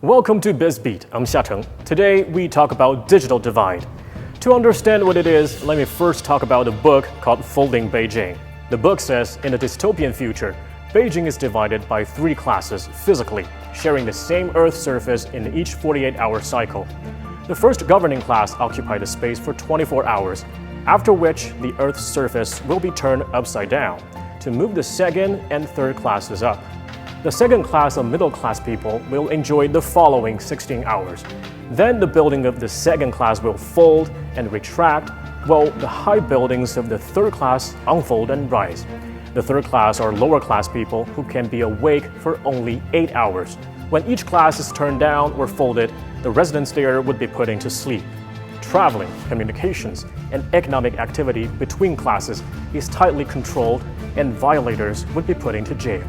Welcome to BizBeat. I'm Xia Cheng. Today we talk about digital divide. To understand what it is, let me first talk about a book called Folding Beijing. The book says, in a dystopian future, Beijing is divided by three classes physically, sharing the same Earth's surface in each 48-hour cycle. The first governing class occupies the space for 24 hours, after which the Earth's surface will be turned upside down to move the second and third classes up. The second class of middle-class people will enjoy the following 16 hours. Then the building of the second class will fold and retract, while the high buildings of the third class unfold and rise. The third class are lower-class people who can be awake for only 8 hours. When each class is turned down or folded, the residents there would be put into sleep. Traveling, communications, and economic activity between classes is tightly controlled, and violators would be put into jail.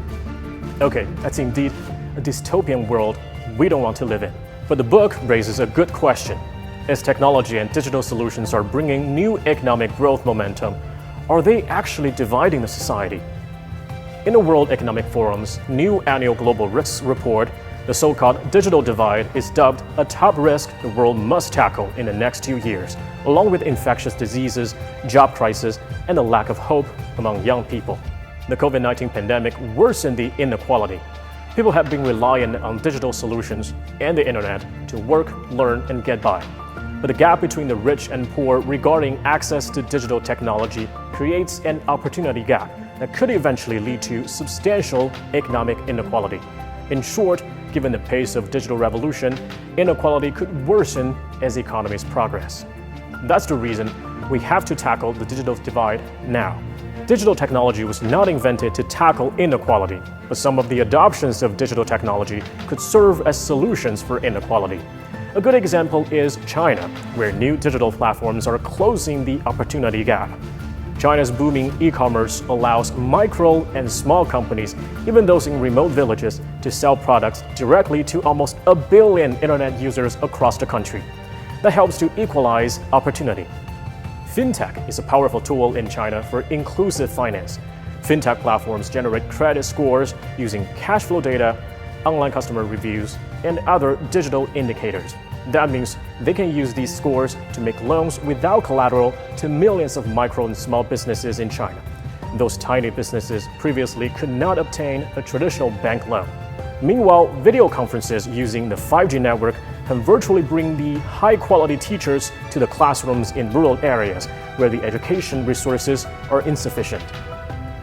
Okay, that's indeed a dystopian world we don't want to live in. But the book raises a good question. As technology and digital solutions are bringing new economic growth momentum, are they actually dividing the society? In the World Economic Forum's new annual Global Risks Report, the so-called digital divide is dubbed a top risk the world must tackle in the next 2 years, along with infectious diseases, job crisis, and the lack of hope among young people. The COVID-19 pandemic worsened the inequality. People have been reliant on digital solutions and the internet to work, learn, and get by. But the gap between the rich and poor regarding access to digital technology creates an opportunity gap that could eventually lead to substantial economic inequality. In short, given the pace of digital revolution, inequality could worsen as economies progress. That's the reason we have to tackle the digital divide now. Digital technology was not invented to tackle inequality, but some of the adoptions of digital technology could serve as solutions for inequality. A good example is China, where new digital platforms are closing the opportunity gap. China's booming e-commerce allows micro and small companies, even those in remote villages, to sell products directly to almost 1 billion internet users across the country. That helps to equalize opportunity. Fintech is a powerful tool in China for inclusive finance. Fintech platforms generate credit scores using cash flow data, online customer reviews, and other digital indicators. That means they can use these scores to make loans without collateral to millions of micro and small businesses in China. Those tiny businesses previously could not obtain a traditional bank loan. Meanwhile, video conferences using the 5G network can virtually bring the high-quality teachers to the classrooms in rural areas where the education resources are insufficient.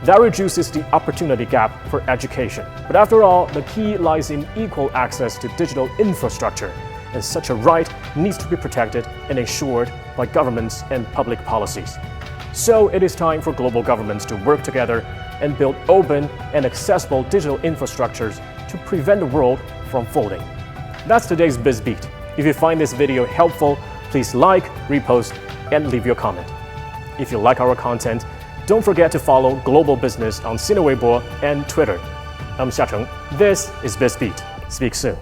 That reduces the opportunity gap for education. But after all, the key lies in equal access to digital infrastructure, and such a right needs to be protected and ensured by governments and public policies. So it is time for global governments to work together and build open and accessible digital infrastructures to prevent the world from folding. That's today's BizBeat. If you find this video helpful, please like, repost, and leave your comment. If you like our content, don't forget to follow Global Business on Sina Weibo and Twitter. I'm Xia Cheng. This is BizBeat. Speak soon.